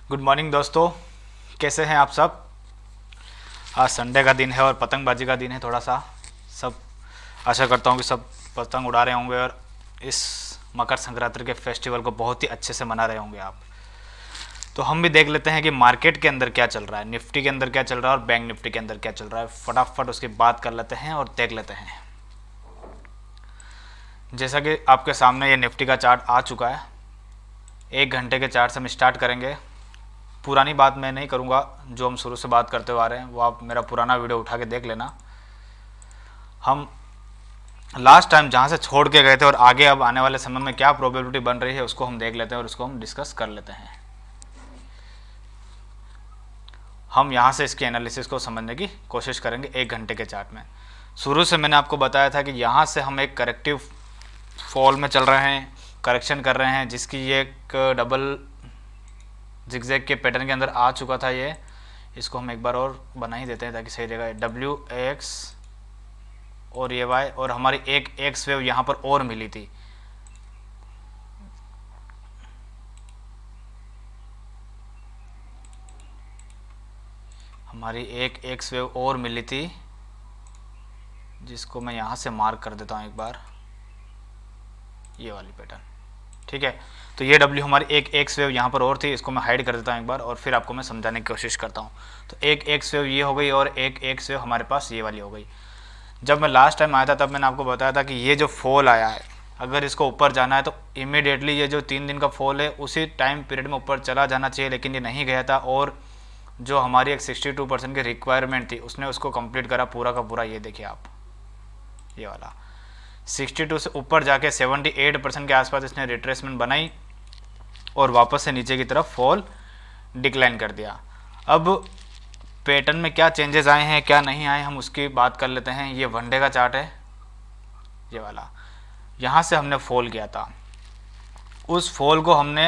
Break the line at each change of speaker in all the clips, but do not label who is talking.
Good morning दोस्तों, कैसे हैं आप सब। आज संडे का दिन है और पतंगबाजी का दिन है। थोड़ा सा सब आशा करता हूँ कि सब पतंग उड़ा रहे होंगे और इस मकर संक्रांति के फेस्टिवल को बहुत ही अच्छे से मना रहे होंगे आप। तो हम भी देख लेते हैं कि मार्केट के अंदर क्या चल रहा है, निफ्टी के अंदर क्या चल रहा है और बैंक निफ्टी के अंदर क्या चल रहा है। फटाफट उसकी बात कर लेते हैं और देख लेते हैं। जैसा कि आपके सामने ये निफ्टी का चार्ट आ चुका है। 1 घंटे के चार्ट से हम स्टार्ट करेंगे। पुरानी बात मैं नहीं करूँगा, जो हम शुरू से बात करते हुए आ रहे हैं वो आप मेरा पुराना वीडियो उठा के देख लेना। हम लास्ट टाइम जहाँ से छोड़ के गए थे और आगे अब आने वाले समय में क्या प्रोबेबिलिटी बन रही है उसको हम देख लेते हैं और उसको हम डिस्कस कर लेते हैं। हम यहाँ से इसके एनालिसिस को समझने की कोशिश करेंगे 1 घंटे के चार्ट में। शुरू से मैंने आपको बताया था कि यहाँ से हम एक करेक्टिव फॉल में चल रहे हैं, करेक्शन कर रहे हैं, जिसकी ये एक डबल जिगजैग के पैटर्न के अंदर आ चुका था। ये इसको हम एक बार और बना ही देते हैं ताकि सही रहेगा। WX और ये Y और हमारी एक एक्स वेव यहाँ पर और मिली थी। हमारी एक एक्स वेव और मिली थी जिसको मैं यहाँ से मार्क कर देता हूँ एक बार, ये वाली पैटर्न। ठीक है, तो ये W हमारी एक एक्स वेव यहाँ पर और थी, इसको मैं हाइड कर देता हूँ एक बार और फिर आपको मैं समझाने की कोशिश करता हूँ। तो एक एक्स वेव ये हो गई और एक एक्स वेव हमारे पास ये वाली हो गई। जब मैं लास्ट टाइम आया था तब मैंने आपको बताया था कि ये जो फॉल आया है, अगर इसको ऊपर जाना है तो इमीडिएटली ये जो 3 दिन का फॉल है उसी टाइम पीरियड में ऊपर चला जाना चाहिए, लेकिन ये नहीं गया था। और जो हमारी एक 62% की रिक्वायरमेंट थी उसने उसको कंप्लीट करा पूरा का पूरा। ये देखिए आप, ये वाला 62 से ऊपर जाके 78% के आसपास इसने रिट्रेसमेंट बनाई और वापस से नीचे की तरफ फॉल डिक्लाइन कर दिया। अब पैटर्न में क्या चेंजेस आए हैं क्या नहीं आए हम उसकी बात कर लेते हैं। ये वनडे का चार्ट है, ये वाला। यहाँ से हमने फॉल किया था, उस फॉल को हमने,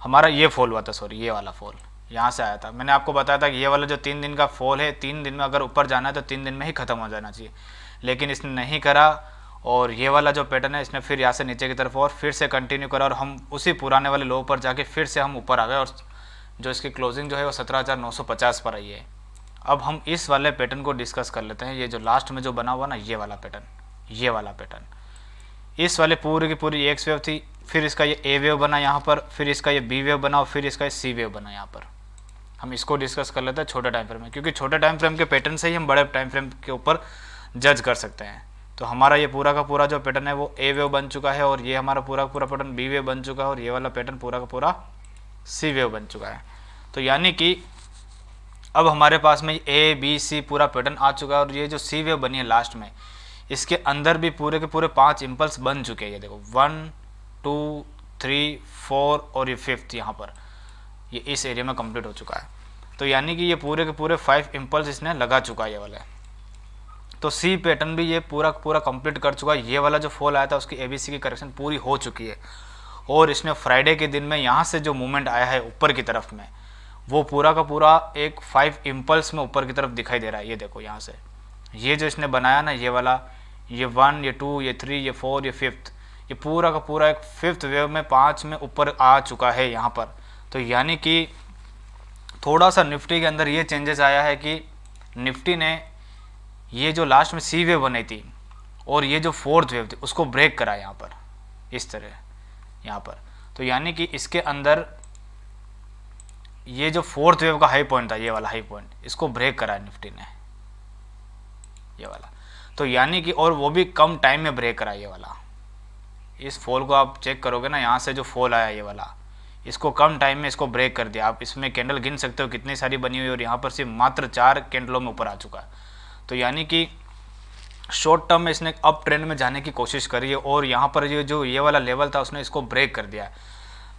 हमारा ये फॉल हुआ था, सॉरी ये वाला फॉल यहाँ से आया था। मैंने आपको बताया था कि ये वाला जो 3 दिन का फॉल है, 3 दिन में अगर ऊपर जाना है तो 3 दिन में ही ख़त्म हो जाना चाहिए, लेकिन इसने नहीं करा। और ये वाला जो पैटर्न है इसने फिर यहाँ से नीचे की तरफ और फिर से कंटिन्यू करा और हम उसी पुराने वाले लो पर जाके फिर से हम ऊपर आ गए और जो इसकी क्लोजिंग जो है वो 17,950 पर आई है। अब हम इस वाले पैटर्न को डिस्कस कर लेते हैं। ये जो लास्ट में जो बना हुआ ना, ये वाला पैटर्न, ये वाला पैटर्न, इस वाले पूरी की पूरी एक्स वेव थी, फिर इसका ये ए वेव बना यहाँ पर, फिर इसका ये बी वेव बना और फिर इसका ये सी वेव बना यहाँ पर। हम इसको डिस्कस कर लेते हैं छोटे टाइम फ्रेम में, क्योंकि छोटे टाइम फ्रेम के पैटर्न से ही हम बड़े टाइम फ्रेम के ऊपर जज कर सकते हैं। तो हमारा ये पूरा का पूरा जो पैटर्न है वो ए वेव बन चुका है और ये हमारा पूरा का पूरा पैटर्न बी वेव बन चुका है और ये वाला पैटर्न पूरा का पूरा सी वेव बन चुका है। तो यानी कि अब हमारे पास में ए बी सी पूरा पैटर्न आ चुका है और ये जो सी वेव बनी है लास्ट में, इसके अंदर भी पूरे के पूरे 5 इम्पल्स बन चुके हैं। ये देखो 1 2 3 4 और ये 5th यहाँ पर, ये इस एरिया में कंप्लीट हो चुका है। तो यानी कि ये पूरे के पूरे 5 इम्पल्स इसने लगा चुका है ये वाला। तो सी पैटर्न भी ये पूरा पूरा कंप्लीट कर चुका है। ये वाला जो फॉल आया था उसकी एबीसी की करेक्शन पूरी हो चुकी है और इसने फ्राइडे के दिन में यहाँ से जो मूवमेंट आया है ऊपर की तरफ में, वो पूरा का पूरा एक 5 इम्पल्स में ऊपर की तरफ दिखाई दे रहा है। ये देखो यहाँ से ये जो इसने बनाया ना, ये वाला, ये 1 ये 2 ये 3 ये 4 ये 5th, ये पूरा का पूरा एक 5th वेव में 5 में ऊपर आ चुका है यहाँ पर। तो यानी कि थोड़ा सा निफ्टी के अंदर ये चेंजेस आया है कि निफ्टी ने ये जो लास्ट में सी वेव बनी थी और ये जो 4th वेव थी उसको ब्रेक करा यहाँ पर, इस तरह यहाँ पर। तो यानी कि इसके अंदर ये जो 4th वेव का हाई पॉइंट था, ये वाला हाई पॉइंट, इसको ब्रेक करा है निफ्टी ने, ये वाला। तो यानी कि और वो भी कम टाइम में ब्रेक करा ये वाला। इस फॉल को आप चेक करोगे ना, यहाँ से जो फॉल आया ये वाला, इसको कम टाइम में इसको ब्रेक कर दिया। आप इसमें कैंडल गिन सकते हो कितनी सारी बनी हुई और यहाँ पर सिर्फ मात्र 4 कैंडलों में ऊपर आ चुका है। तो यानी कि शॉर्ट टर्म में इसने अप ट्रेंड में जाने की कोशिश करी है और यहाँ पर ये वाला लेवल था उसने इसको ब्रेक कर दिया है।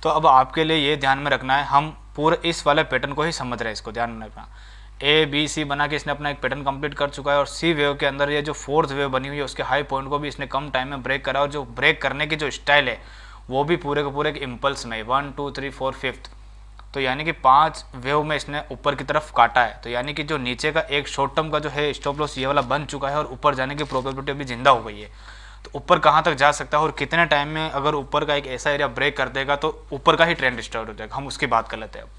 तो अब आपके लिए ये ध्यान में रखना है, हम पूरे इस वाले पैटर्न को ही समझ रहे हैं, इसको ध्यान में रखना। ए बी सी बना के इसने अपना एक पैटर्न कंप्लीट कर चुका है और सी वेव के अंदर ये जो 4th वेव बनी हुई है उसके हाई पॉइंट को भी इसने कम टाइम में ब्रेक करा और जो ब्रेक करने की जो स्टाइल है वो भी पूरे के पूरे एक इम्पल्स में 1 2 3 4 5th। तो यानी कि 5 वेव में इसने ऊपर की तरफ काटा है। तो यानी कि जो नीचे का एक शॉर्ट टर्म का जो है स्टॉप लॉस ये वाला बन चुका है और ऊपर जाने की प्रोबेबिलिटी अभी जिंदा हो गई है। तो ऊपर कहाँ तक जा सकता है और कितने टाइम में अगर ऊपर का एक ऐसा एरिया ब्रेक कर देगा तो ऊपर का ही ट्रेंड स्टार्ट हो जाएगा, हम उसकी बात कर लेते हैं अब।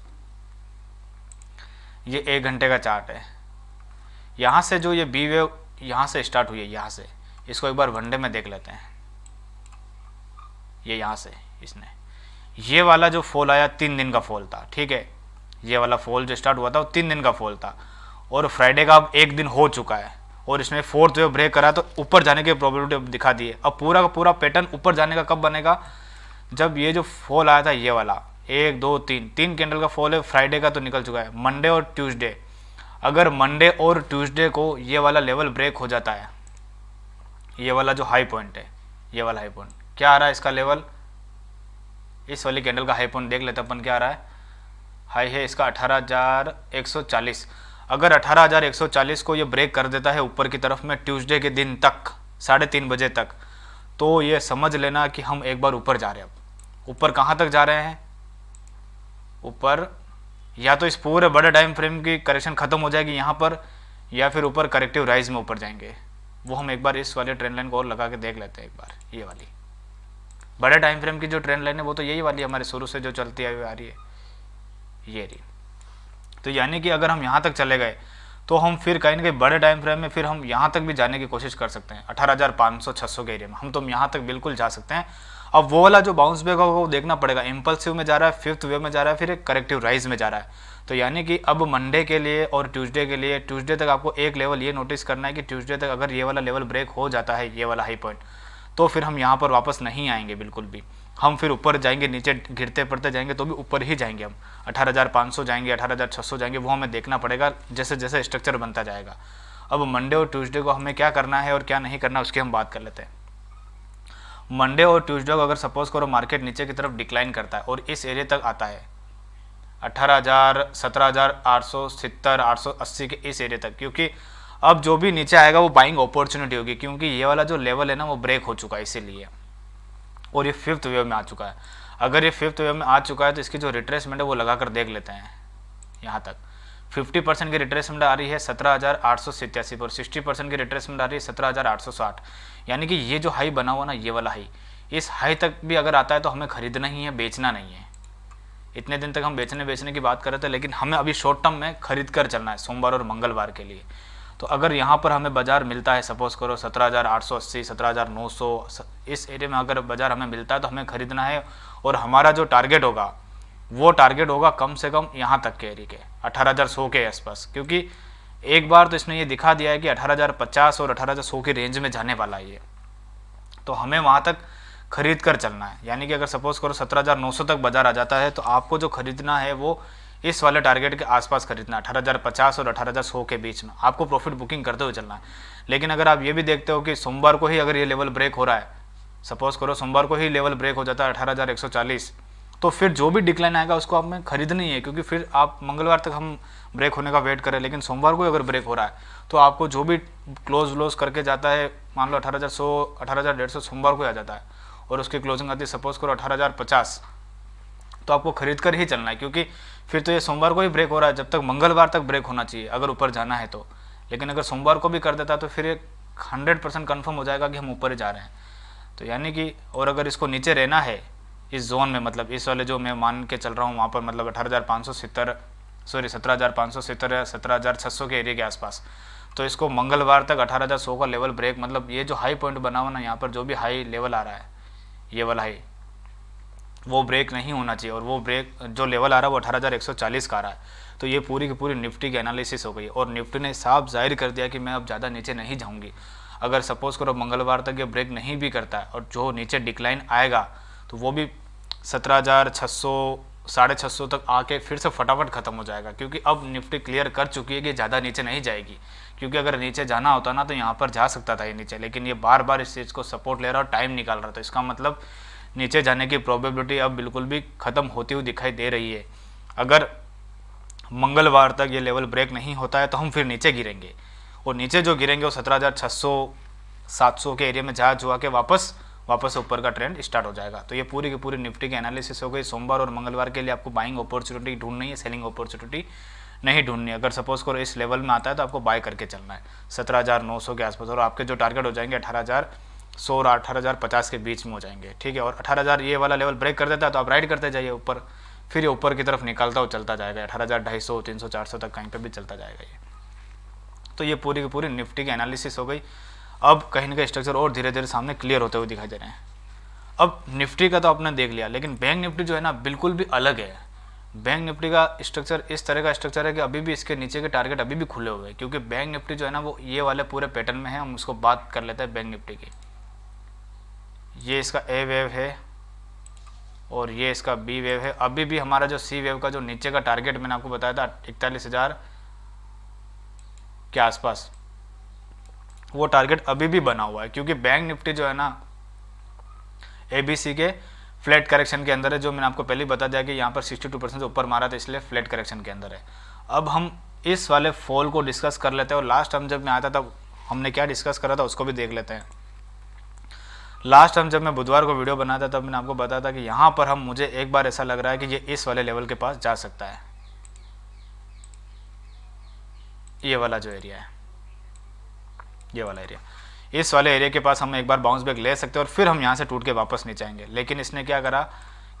ये 1 घंटे का चार्ट है। यहाँ से जो ये बी वेव यहाँ से स्टार्ट हुई है, यहाँ से, इसको एक बार वनडे में देख लेते हैं। ये यहाँ से इसने ये वाला जो फॉल आया 3 दिन का फॉल था, ठीक है। ये वाला फॉल जो स्टार्ट हुआ था वो 3 दिन का फॉल था, और फ्राइडे का अब 1 दिन हो चुका है, और इसने 4th वेव ब्रेक करा तो ऊपर जाने की प्रोबेबिलिटी अब दिखा दी है। अब पूरा का पूरा पैटर्न ऊपर जाने का कब बनेगा, जब ये जो फॉल आया था ये वाला 1 2 3 कैंडल का फॉल है। फ्राइडे का तो निकल चुका है, मंडे और ट्यूसडे, अगर मंडे और ट्यूसडे को ये वाला लेवल ब्रेक हो जाता है, ये वाला जो हाई पॉइंट है, ये वाला हाई पॉइंट क्या आ रहा है इसका लेवल, इस वाली कैंडल का हाई पॉइंट देख लेते अपन क्या आ रहा है। हाई है इसका 18,140। अगर 18,140 को ये ब्रेक कर देता है ऊपर की तरफ में ट्यूसडे के दिन तक 3:30 बजे तक, तो ये समझ लेना कि हम एक बार ऊपर जा रहे हैं। अब ऊपर कहाँ तक जा रहे हैं, ऊपर या तो इस पूरे बड़े टाइम फ्रेम की करेक्शन खत्म हो जाएगी यहाँ पर, या फिर ऊपर करेक्टिव राइज में ऊपर जाएंगे। वो हम एक बार इस वाले ट्रेंड लाइन को और लगा के देख लेते हैं एक बार। ये वाली बड़े टाइम फ्रेम की जो ट्रेंड लाइन है वो तो यही वाली हमारे शुरू से जो चलती आई आ रही है, ये रही। तो यानी कि अगर हम यहाँ तक चले गए तो हम फिर कहीं ना कहीं बड़े टाइम फ्रेम में फिर हम यहाँ तक भी जाने की कोशिश कर सकते हैं। 18,500-600 के एरिया में हम तो यहाँ तक बिल्कुल जा सकते हैं। अब वो वाला जो बाउंस बैक होगा वो देखना पड़ेगा, इम्पल्सिव में जा रहा है, 5th वेव में जा रहा है, फिर एक करेक्टिव राइज में जा रहा है। तो यानी कि अब मंडे के लिए और ट्यूसडे के लिए, ट्यूसडे तक आपको एक लेवल ये नोटिस करना है कि ट्यूसडे तक अगर ये वाला लेवल ब्रेक हो जाता है, ये वाला हाई पॉइंट, तो फिर हम यहाँ पर वापस नहीं आएंगे बिल्कुल भी। हम फिर ऊपर जाएंगे, नीचे गिरते पड़ते जाएंगे तो भी ऊपर ही जाएंगे हम। 18,500 जाएंगे, 18,600 जाएंगे, वो हमें देखना पड़ेगा जैसे जैसे स्ट्रक्चर बनता जाएगा। अब मंडे और ट्यूसडे को हमें क्या करना है और क्या नहीं करना उसकी हम बात कर लेते हैं। मंडे और ट्यूसडे को अगर सपोज करो मार्केट नीचे की तरफ डिक्लाइन करता है और इस एरिया तक आता है 18,000, 17,870, 880 के इस एरिया तक, क्योंकि अब जो भी नीचे आएगा वो बाइंग अपॉर्चुनिटी होगी, क्योंकि ये वाला जो लेवल है ना वो ब्रेक हो चुका है इसीलिए, और ये 5th वेव में आ चुका है। अगर ये 5th वेव में आ चुका है तो इसकी जो रिट्रेसमेंट है वो लगा कर देख लेते हैं। यहाँ तक 50% की रिट्रेसमेंट आ रही है 17,887 पर, 60% की रिट्रेसमेंट आ रही है 17,860। यानी कि ये जो हाई बना हुआ ना, ये वाला हाई, इस हाई तक भी अगर आता है तो हमें खरीदना ही है, बेचना नहीं है। इतने दिन तक हम बेचने की बात कर रहे थे, लेकिन हमें अभी शॉर्ट टर्म में खरीद कर चलना है सोमवार और मंगलवार के लिए। तो अगर यहाँ पर हमें बाजार मिलता है, सपोज करो 17,880, 17,900, इस एरिया में अगर बाजार हमें मिलता है तो हमें खरीदना है, और हमारा जो टारगेट होगा वो टारगेट होगा कम से कम यहाँ तक के एरिया के 18,100 के आसपास, क्योंकि एक बार तो इसने ये दिखा दिया है कि 18,050 और 18,100 की रेंज में जाने वाला है ये, तो हमें वहाँ तक खरीद कर चलना है। यानी कि अगर सपोज करो 17,900 तक बाजार आ जाता है तो आपको जो खरीदना है वो इस वाले टारगेट के आसपास खरीदना है, 18,050 और 18,100 के बीच में आपको प्रॉफिट बुकिंग करते हुए चलना है। लेकिन अगर आप ये भी देखते हो कि सोमवार को ही अगर ये लेवल ब्रेक हो रहा है, सपोज करो सोमवार को ही लेवल ब्रेक हो जाता है 18,140, तो फिर जो भी डिक्लाइन आएगा उसको आप में खरीदना ही है, क्योंकि फिर आप मंगलवार तक हम ब्रेक होने का वेट करें, लेकिन सोमवार को अगर ब्रेक हो रहा है तो आपको जो भी क्लोज करके जाता है, मान लो 18,100, 18,150 सोमवार को आ जाता है और उसकी क्लोजिंग आती है सपोज करो 18,050, तो आपको खरीद कर ही चलना है, क्योंकि फिर तो ये सोमवार को ही ब्रेक हो रहा है, जब तक मंगलवार तक ब्रेक होना चाहिए अगर ऊपर जाना है तो। लेकिन अगर सोमवार को भी कर देता तो फिर 100% कन्फर्म हो जाएगा कि हम ऊपर ही जा रहे हैं। तो यानी कि, और अगर इसको नीचे रहना है इस जोन में, मतलब इस वाले जो मैं मान के चल रहा हूँ वहाँ पर, मतलब 17,570 या 17,600 के एरिया के आसपास, तो इसको मंगलवार तक 18,100 का लेवल ब्रेक, मतलब ये जो हाई पॉइंट बना हुआ ना यहाँ पर, जो भी हाई लेवल आ रहा है ये वाला हाई, वो ब्रेक नहीं होना चाहिए, और वो ब्रेक जो लेवल आ रहा है वो 18,140 का आ रहा है। तो ये पूरी की पूरी निफ्टी की एनालिसिस हो गई, और निफ्टी ने साफ जाहिर कर दिया कि मैं अब ज़्यादा नीचे नहीं जाऊँगी। अगर सपोज़ करो मंगलवार तक ये ब्रेक नहीं भी करता है और जो नीचे डिक्लाइन आएगा तो वो भी 17,600, 650 तक आके फिर से फटाफट ख़त्म हो जाएगा, क्योंकि अब निफ्टी क्लियर कर चुकी है कि ज़्यादा नीचे नहीं जाएगी। क्योंकि अगर नीचे जाना होता ना तो यहाँ पर जा सकता था ये नीचे, लेकिन ये बार बार इस चीज़ को सपोर्ट ले रहा और टाइम निकाल रहा था। इसका मतलब नीचे जाने की प्रोबेबिलिटी अब बिल्कुल भी ख़त्म होती हुई दिखाई दे रही है। अगर मंगलवार तक ये लेवल ब्रेक नहीं होता है तो हम फिर नीचे गिरेंगे, और नीचे जो गिरेंगे वो 17,600, 700 के एरिया में जा जुआ के वापस ऊपर का ट्रेंड स्टार्ट हो जाएगा। तो ये पूरी की पूरी निफ्टी की एनालिसिस हो गई। सोमवार और मंगलवार के लिए आपको बाइंग अपॉर्चुनिटी ढूंढनी है, सेलिंग अपॉर्चुनिटी नहीं ढूंढनी है। अगर सपोज करो इस लेवल में आता है तो आपको बाय करके चलना है 17,900 के आसपास, और आपके जो टारगेट हो जाएंगे 18,100 और 18,050 के बीच में हो जाएंगे, ठीक है। और 18,000 ये वाला लेवल ब्रेक कर देता है तो आप राइड करते जाइए ऊपर, फिर ये ऊपर की तरफ निकलता हुआ चलता जाएगा 18,250, 300, 400 तक कहीं पे भी चलता जाएगा ये। तो ये पूरी की पूरी निफ्टी की एनालिसिस हो गई। अब कहीं ना कहीं स्ट्रक्चर और धीरे धीरे सामने क्लियर होते हुए दिखाई दे रहे हैं। अब निफ्टी का तो आपने देख लिया, लेकिन बैंक निफ्टी जो है ना बिल्कुल भी अलग है। बैंक निफ्टी का स्ट्रक्चर इस तरह का स्ट्रक्चर है कि अभी भी इसके नीचे के टारगेट अभी भी खुले हुए हैं, क्योंकि बैंक निफ्टी जो है ना वो ये वाले पूरे पैटर्न में है। हम उसको बात कर लेते हैं बैंक निफ्टी की। ये इसका ए वेव है और ये इसका बी वेव है। अभी भी हमारा जो सी वेव का जो नीचे का टारगेट मैंने आपको बताया था 41,000 के आसपास, वो टारगेट अभी भी बना हुआ है, क्योंकि बैंक निफ्टी जो है ना एबीसी के फ्लैट करेक्शन के अंदर है। जो मैंने आपको पहले बता दिया कि यहाँ पर 62% से ऊपर मारा था, इसलिए फ्लैट करेक्शन के अंदर है। अब हम इस वाले फॉल को डिस्कस कर लेते हैं, और लास्ट टाइम जब मैं आता था हमने क्या डिस्कस करा था उसको भी देख लेते हैं। लास्ट टाइम जब मैं बुधवार को वीडियो बनाया था तब मैंने आपको बताया था कि यहाँ पर हम मुझे एक बार ऐसा लग रहा है कि ये इस वाले लेवल के पास जा सकता है। ये वाला जो एरिया है, ये वाला एरिया, इस वाले एरिया के पास हम एक बार बाउंस बैक ले सकते हैं और फिर हम यहाँ से टूट के वापस नीचे आएंगे। लेकिन इसने क्या करा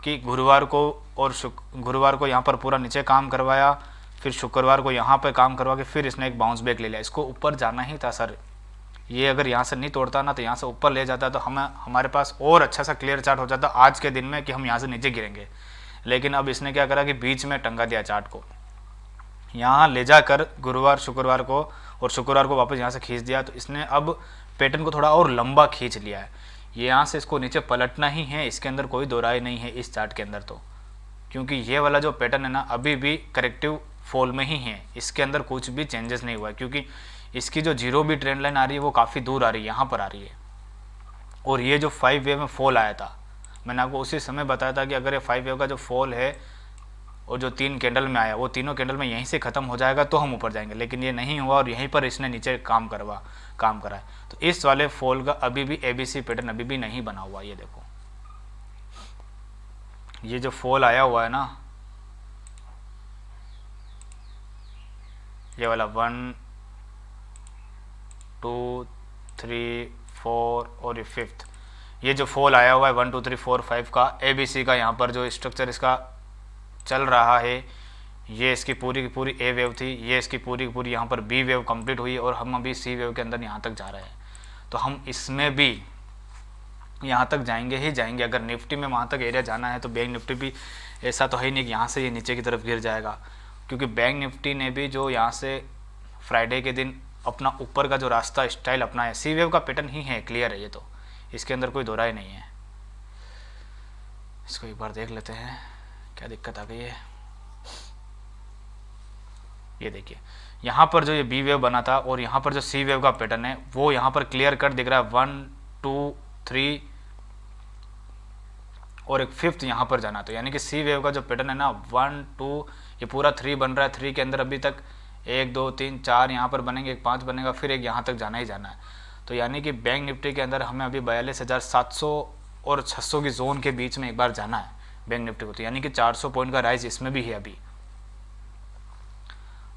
कि गुरुवार को और गुरुवार को यहाँ पर पूरा नीचे काम करवाया, फिर शुक्रवार को यहाँ पर काम करवा के फिर इसने एक बाउंस बैक ले लिया। इसको ऊपर जाना ही था सर, ये अगर यहाँ से नहीं तोड़ता ना तो यहाँ से ऊपर ले जाता तो हमारे पास और अच्छा सा क्लियर चार्ट हो जाता आज के दिन में कि हम यहाँ से नीचे गिरेंगे। लेकिन अब इसने क्या करा कि बीच में टंगा दिया चार्ट को, यहाँ ले जाकर गुरुवार शुक्रवार को और शुक्रवार को वापस यहाँ से खींच दिया। तो इसने अब पैटर्न को थोड़ा और लंबा खींच लिया है। ये यहाँ से इसको नीचे पलटना ही है, इसके अंदर कोई दो राय नहीं है इस चार्ट के अंदर तो, क्योंकि ये वाला जो पैटर्न है ना अभी भी करेक्टिव फॉल में ही है, इसके अंदर कुछ भी चेंजेस नहीं हुआ है। क्योंकि इसकी जो जीरो भी ट्रेंड लाइन आ रही है वो काफ़ी दूर आ रही है, यहाँ पर आ रही है। और ये जो 5 वेव में फॉल आया था मैंने आपको उसी समय बताया था कि अगर ये 5 वेव का जो फॉल है और जो 3 कैंडल में आया वो तीनों कैंडल में यहीं से ख़त्म हो जाएगा तो हम ऊपर जाएंगे, लेकिन ये नहीं हुआ और यहीं पर इसने नीचे काम करा है। तो इस वाले फॉल का अभी भी एबीसी पैटर्न अभी भी नहीं बना हुआ। ये देखो ये जो फॉल आया हुआ है ना, ये वाला 1 2 3 4 और ये 5th, ये जो फॉल आया हुआ है 1 2 3 4 5 का एबीसी का, यहाँ पर जो स्ट्रक्चर इसका चल रहा है, ये इसकी पूरी की पूरी ए वेव थी, ये इसकी पूरी की पूरी यहाँ पर बी वेव कंप्लीट हुई और हम अभी सी वेव के अंदर यहाँ तक जा रहे हैं। तो हम इसमें भी यहाँ तक जाएंगे ही जाएंगे। अगर निफ्टी में वहाँ तक एरिया जाना है तो बैंक निफ्टी भी ऐसा तो है ही नहीं कि यहाँ से ये नीचे की तरफ गिर जाएगा, क्योंकि बैंक निफ्टी ने भी जो यहाँ से फ्राइडे के दिन अपना ऊपर का जो रास्ता स्टाइल अपना है, सी वेव का पैटर्न ही है, क्लियर है ये तो, इसके अंदर कोई दोहराई नहीं है। इसको एक बार देख लेते हैं क्या दिक्कत आ गई है। ये देखिए यहाँ पर जो ये बी वेव बना था और यहाँ पर जो सी वेव का पैटर्न है वो यहाँ पर क्लियर कट दिख रहा है। 1 2 3 और एक 5th यहाँ पर जाना, तो यानी कि सी वेव का जो पैटर्न है ना 1 2 ये पूरा 3 बन रहा है। 3 के अंदर अभी तक 1 2 3 4 यहाँ पर बनेंगे, एक 5 बनेगा, फिर एक यहाँ तक जाना ही जाना है। तो यानी कि बैंक निफ्टी के अंदर हमें अभी 42,700 और 600 की जोन के बीच में एक बार जाना है बैंक निफ्टी को। तो यानी कि 400 पॉइंट का राइज इसमें भी है अभी।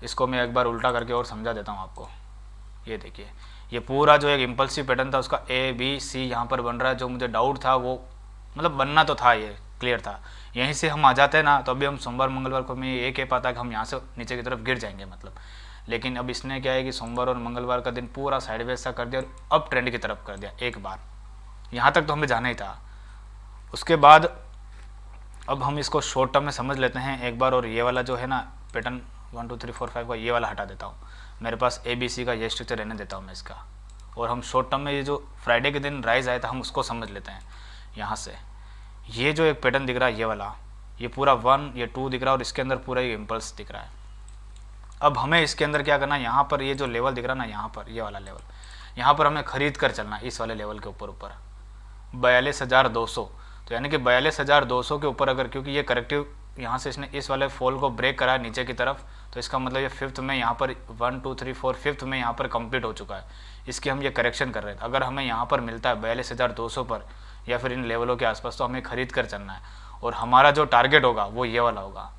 इसको मैं एक बार उल्टा करके और समझा देता हूँ आपको। ये देखिए ये पूरा जो एक इम्पल्सिव पैटर्न था उसका ए बी सी यहाँ पर बन रहा है। जो मुझे डाउट था वो मतलब बनना तो था, ये क्लियर था। यहीं से हम आ जाते हैं ना तो अभी हम सोमवार मंगलवार को मैं ये कह पाता कि हम यहाँ से नीचे की तरफ गिर जाएंगे मतलब। लेकिन अब इसने क्या है कि सोमवार और मंगलवार का दिन पूरा साइडवेज सा कर दिया और अब ट्रेंड की तरफ कर दिया एक बार। यहाँ तक तो हमें जाना ही था। उसके बाद अब हम इसको शॉर्ट टर्म में समझ लेते हैं एक बार। और ये वाला जो है ना पैटर्न 1 2 3 4 5 का ये वाला हटा देता हूँ, मेरे पास ए बी सी का ये स्ट्रक्चर रहने देता हूँ मैं इसका। और हम शॉर्ट टर्म में ये जो फ्राइडे के दिन राइज आया था हम उसको समझ लेते हैं। यहाँ से ये जो एक पैटर्न दिख रहा है ये वाला, ये पूरा 1 ये 2 दिख रहा है और इसके अंदर पूरा ये इम्पल्स दिख रहा है। अब हमें इसके अंदर क्या करना है, यहाँ पर ये जो लेवल दिख रहा है ना, यहाँ पर ये वाला लेवल, यहाँ पर हमें खरीद कर चलना है इस वाले लेवल के ऊपर 42,200। तो यानी कि 42,200 के ऊपर अगर, क्योंकि ये करेक्टिव यहाँ से इसने इस वाले फॉल को ब्रेक करा है नीचे की तरफ, तो इसका मतलब ये 5th में यहाँ पर 1 2 3 4 5th में यहाँ पर कंप्लीट हो चुका है। इसकी हम ये करेक्शन कर रहे थे। अगर हमें यहाँ पर मिलता है 42,200 पर या फिर इन लेवलों के आसपास, तो हमें खरीद कर चलना है। और हमारा जो टारगेट होगा वो ये वाला होगा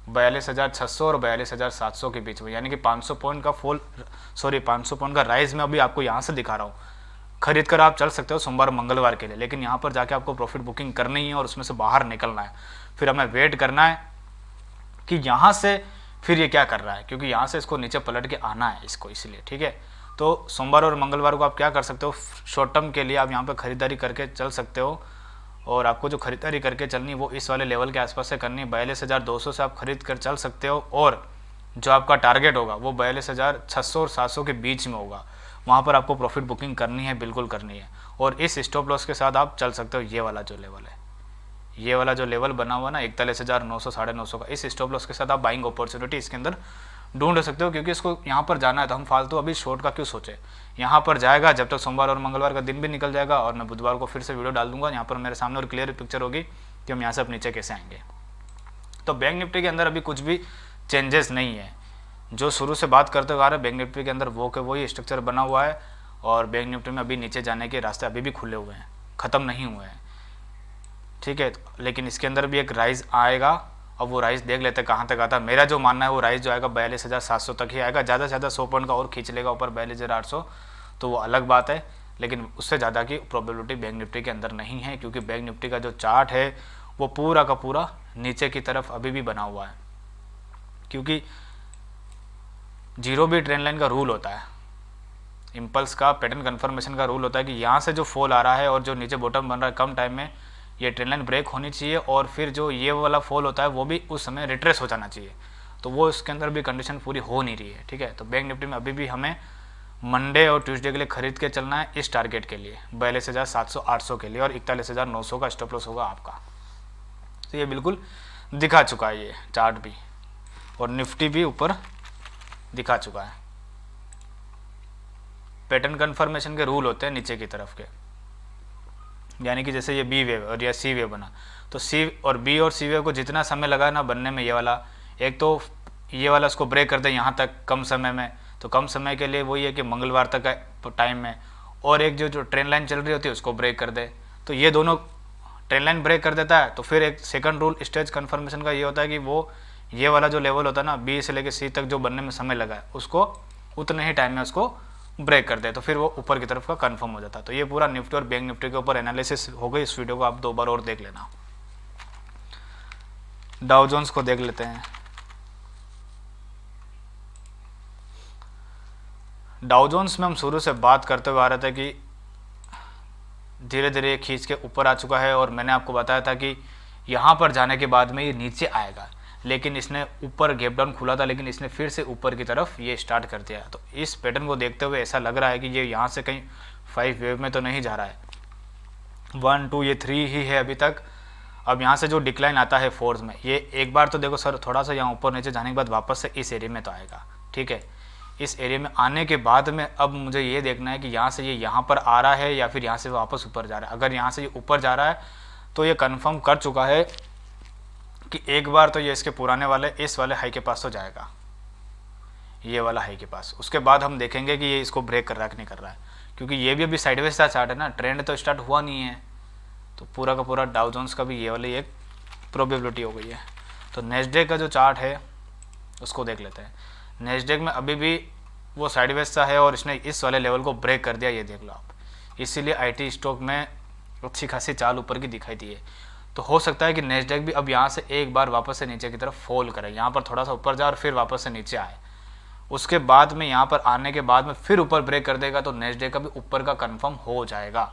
42,600 और 42,700 के बीच में। यानी कि 500 पॉइंट का 500 पॉइंट का राइज मैं अभी आपको यहाँ से दिखा रहा हूँ। खरीद कर आप चल सकते हो सोमवार मंगलवार के लिए, लेकिन यहाँ पर जाके आपको प्रॉफिट बुकिंग करनी है और उसमें से बाहर निकलना है। फिर हमें वेट करना है कि यहाँ से फिर ये क्या कर रहा है, क्योंकि यहाँ से इसको नीचे पलट के आना है इसको, इसलिए ठीक है। तो सोमवार और मंगलवार को आप क्या कर सकते हो, शॉर्ट टर्म के लिए आप यहाँ पे खरीदारी करके चल सकते हो। और आपको जो खरीदारी करके चलनी वो इस वाले लेवल के आसपास से करनी है। 42,200 से आप खरीद कर चल सकते हो, और जो आपका टारगेट होगा वो 42,600 और 700 के बीच में होगा। वहाँ पर आपको प्रॉफिट बुकिंग करनी है, बिल्कुल करनी है। और इस स्टॉप लॉस के साथ आप चल सकते हो ये वाला जो लेवल है, ये वाला जो लेवल बना हुआ ना 41,900 950 का, इस स्टॉप लॉस के साथ आप बाइंग अपॉर्चुनिटी इसके अंदर ढूंढ सकते हो। क्योंकि इसको यहाँ पर जाना है तो हम फालतू अभी शॉर्ट का क्यों सोचे, यहाँ पर जाएगा जब तक सोमवार और मंगलवार का दिन भी निकल जाएगा। और मैं बुधवार को फिर से वीडियो डाल दूंगा, यहाँ पर मेरे सामने और क्लियर पिक्चर होगी कि हम यहाँ से अब नीचे कैसे आएंगे। तो बैंक निफ्टी के अंदर अभी कुछ भी चेंजेस नहीं है, जो शुरू से बात करते हुए आ रहे हैं बैंक निफ्टी के अंदर वो के वही स्ट्रक्चर बना हुआ है। और बैंक निफ्टी में अभी नीचे जाने के रास्ते अभी भी खुले हुए हैं, ख़त्म नहीं हुए हैं, ठीक है। लेकिन इसके अंदर भी एक राइज आएगा, अब वो राइज देख लेते हैं कहाँ तक आता है। मेरा जो मानना है वो राइज जो आएगा 42,700 तक ही आएगा, ज़्यादा से ज़्यादा 100 पॉइंट का और खींच लेगा ऊपर 42,800, तो वो अलग बात है। लेकिन उससे ज़्यादा की प्रोबेबिलिटी बैंक निफ्टी के अंदर नहीं है, क्योंकि बैंक निफ्टी का जो चार्ट है वो पूरा का पूरा नीचे की तरफ अभी भी बना हुआ है। क्योंकि जीरो भी ट्रेंड लाइन का रूल होता है, इम्पल्स का पैटर्न कन्फर्मेशन का रूल होता है कि यहाँ से जो फॉल आ रहा है और जो नीचे बॉटम बन रहा है कम टाइम में, ये ट्रेंड लाइन ब्रेक होनी चाहिए, और फिर जो ये वाला फॉल होता है वो भी उस समय रिट्रेस हो जाना चाहिए। तो वो इसके अंदर भी कंडीशन पूरी हो नहीं रही है, ठीक है। तो बैंक निफ्टी में अभी भी हमें मंडे और ट्यूसडे के लिए खरीद के चलना है इस टारगेट के लिए 42,700 800 के लिए, और 41,900 का स्टॉप लॉस होगा आपका। तो ये बिल्कुल दिखा चुका है ये चार्ट भी, और निफ्टी भी ऊपर दिखा चुका है। पैटर्न कन्फर्मेशन के रूल होते हैं नीचे की तरफ के, यानी कि जैसे ये बी वेव और या सी वेव बना, तो सी और बी और सी वेव को जितना समय लगा ना बनने में, ये वाला एक तो ये वाला उसको ब्रेक कर दे यहाँ तक कम समय में, तो कम समय के लिए वही है कि मंगलवार तक है टाइम में, और एक जो ट्रेंड लाइन चल रही होती है उसको ब्रेक कर दे। तो ये दोनों ट्रेंड लाइन ब्रेक कर देता है, तो फिर एक सेकंड रूल स्टेज कन्फर्मेशन का ये होता है कि वो ये वाला जो लेवल होता है ना बी से लेकर सी तक जो बनने में समय लगा है उसको उतने ही टाइम में उसको ब्रेक कर दे, तो फिर वो ऊपर की तरफ का कंफर्म हो जाता है। तो ये पूरा निफ्टी और बैंक निफ्टी के ऊपर एनालिसिस हो गई। इस वीडियो को आप 2 बार और देख लेना। डाउ जोन्स को देख लेते हैं। डाउ जोन्स में हम शुरू से बात करते हुए आ रहे थे कि धीरे धीरे खींच के ऊपर आ चुका है, और मैंने आपको बताया था कि यहाँ पर जाने के बाद में ये नीचे आएगा, लेकिन इसने ऊपर गैप डाउन खुला था, लेकिन इसने फिर से ऊपर की तरफ ये स्टार्ट कर दिया। तो इस पैटर्न को देखते हुए ऐसा लग रहा है कि ये यहाँ से कहीं 5 वेव में तो नहीं जा रहा है, 1 2 ये 3 ही है अभी तक। अब यहाँ से जो डिक्लाइन आता है 4th में, ये एक बार तो देखो सर थोड़ा सा यहाँ ऊपर नीचे जाने के बाद वापस से इस एरिया में तो आएगा, ठीक है। इस एरिया में आने के बाद में अब मुझे ये देखना है कि यहाँ से ये यहाँ पर आ रहा है या फिर यहाँ से वापस ऊपर जा रहा है। अगर यहाँ से ये ऊपर जा रहा है तो ये कन्फर्म कर चुका है कि एक बार तो ये इसके पुराने वाले इस वाले हाई के पास तो जाएगा, ये वाला हाई के पास। उसके बाद हम देखेंगे कि ये इसको ब्रेक कर रहा है कि नहीं कर रहा है, क्योंकि ये भी अभी साइडवेज का चार्ट है ना, ट्रेंड तो स्टार्ट हुआ नहीं है। तो पूरा का पूरा डाउ जोन्स का भी ये वाली एक प्रोबेबिलिटी हो गई है। तो नेस्डेक का जो चार्ट है उसको देख लेते हैं। नेस्डेक में अभी भी वो साइडवेज सा है और इसने इस वाले लेवल को ब्रेक कर दिया, ये देख लो आप। इसीलिए IT स्टॉक में अच्छी खासी चाल ऊपर की दिखाई दी है। तो हो सकता है कि नेस्डेक भी अब यहाँ से एक बार वापस से नीचे की तरफ फॉल करे, यहाँ पर थोड़ा सा ऊपर जाए और फिर वापस से नीचे आए। उसके बाद में यहाँ पर आने के बाद में फिर ऊपर ब्रेक कर देगा, तो नेस्डेक का भी ऊपर का कंफर्म हो जाएगा।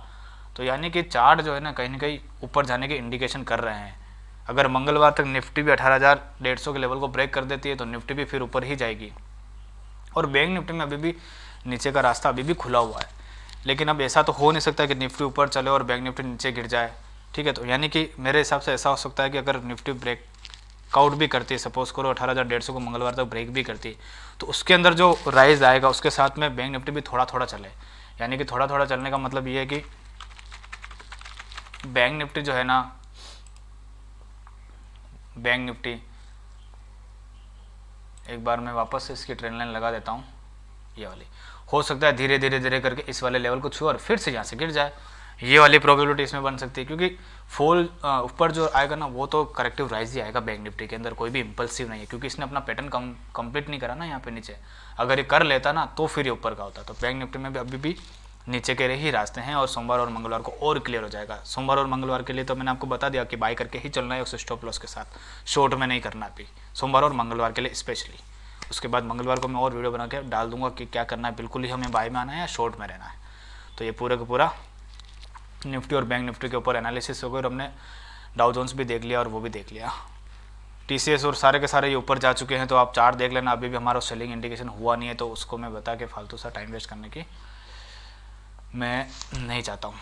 तो यानी कि चार्ट जो है ना कहीं ऊपर जाने के इंडिकेशन कर रहे हैं। अगर मंगलवार तक निफ्टी भी 18,150 के लेवल को ब्रेक कर देती है तो निफ्टी भी फिर ऊपर ही जाएगी। और बैंक निफ्टी में अभी भी नीचे का रास्ता अभी भी खुला हुआ है, लेकिन अब ऐसा तो हो नहीं सकता कि निफ्टी ऊपर चले और बैंक निफ्टी नीचे गिर जाए, ठीक है। तो यानी कि मेरे हिसाब से ऐसा हो सकता है कि अगर निफ्टी ब्रेकआउट भी करती है, सपोज करो 18,150 को मंगलवार तक ब्रेक भी करती है, तो उसके अंदर जो राइज आएगा उसके साथ में बैंक निफ्टी भी थोड़ा थोड़ा चले। यानी कि थोड़ा थोड़ा चलने का मतलब ये है कि बैंक निफ्टी जो है ना, बैंक निफ्टी एक बार मैं वापस से इसकी ट्रेंड लाइन लगा देता हूँ, ये वाली। हो सकता है धीरे धीरे धीरे करके इस वाले लेवल को छू और फिर से यहाँ से गिर जाए, ये वाली प्रोबेबिलिटी इसमें बन सकती है। क्योंकि फॉल ऊपर जो आएगा ना वो तो करेक्टिव राइज ही आएगा बैंक निफ्टी के अंदर, कोई भी इम्पल्सिव नहीं है, क्योंकि इसने अपना पैटर्न कंप्लीट नहीं करा ना यहाँ पे नीचे। अगर ये कर लेता ना तो फिर ये ऊपर का होता। तो बैंक निफ्टी में भी अभी भी नीचे के ही रास्ते हैं और सोमवार और मंगलवार को और क्लियर हो जाएगा। सोमवार और मंगलवार के लिए तो मैंने आपको बता दिया कि बाय करके ही चलना है उस स्टॉप लॉस के साथ, शॉर्ट में नहीं करना अभी, सोमवार और मंगलवार के लिए स्पेशली। उसके बाद मंगलवार को मैं और वीडियो बना के डाल दूंगा कि क्या करना है, बिल्कुल ही हमें बाय में आना है या शॉर्ट में रहना है। तो ये पूरा का पूरा निफ्टी और बैंक निफ्टी के ऊपर एनालिसिस हो गया और हमने डाउ जोन्स भी देख लिया और वो भी देख लिया। TCS और सारे के सारे ये ऊपर जा चुके हैं, तो आप चार्ट देख लेना, अभी भी हमारा सेलिंग इंडिकेशन हुआ नहीं है, तो उसको मैं बता के फालतू सा टाइम वेस्ट करने की मैं नहीं चाहता हूँ।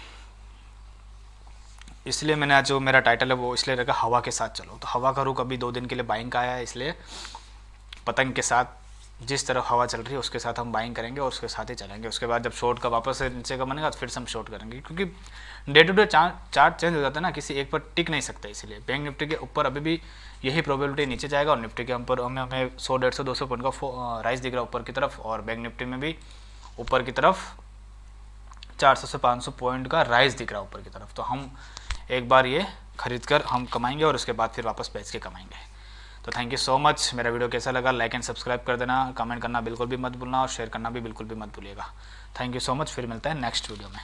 इसलिए मैंने आज जो मेरा टाइटल है वो इसलिए रखा हवा के साथ चलो। तो हवा का रुख अभी 2 दिन के लिए बाइंग का आया है, इसलिए पतंग के साथ जिस तरफ हवा चल रही है उसके साथ हम बाइंग करेंगे और उसके साथ ही चलेंगे। उसके बाद जब शॉर्ट का वापस से नीचे का बनेगा तो फिर से हम शॉर्ट करेंगे, क्योंकि day to day chart change हो जाता है ना, किसी एक पर टिक नहीं सकता। इसीलिए बैंक निफ्टी के ऊपर अभी भी यही प्रोबेबिलिटी नीचे जाएगा और निफ्टी के ऊपर हमें 100, 150, 200 पॉइंट का राइज दिख रहा है ऊपर की तरफ, और बैंक निफ्टी में भी ऊपर की तरफ 400 से 500 पॉइंट का राइज दिख रहा है ऊपर की तरफ। तो हम एक बार ये खरीद कर हम कमाएंगे और उसके बाद फिर वापस बेच के कमाएंगे। तो थैंक यू सो मच। मेरा वीडियो कैसा लगा लाइक एंड सब्सक्राइब कर देना, कमेंट करना बिल्कुल भी मत भूलना और शेयर करना भी बिल्कुल भी मत भूलिएगा। थैंक यू सो मच, फिर मिलता है नेक्स्ट वीडियो में।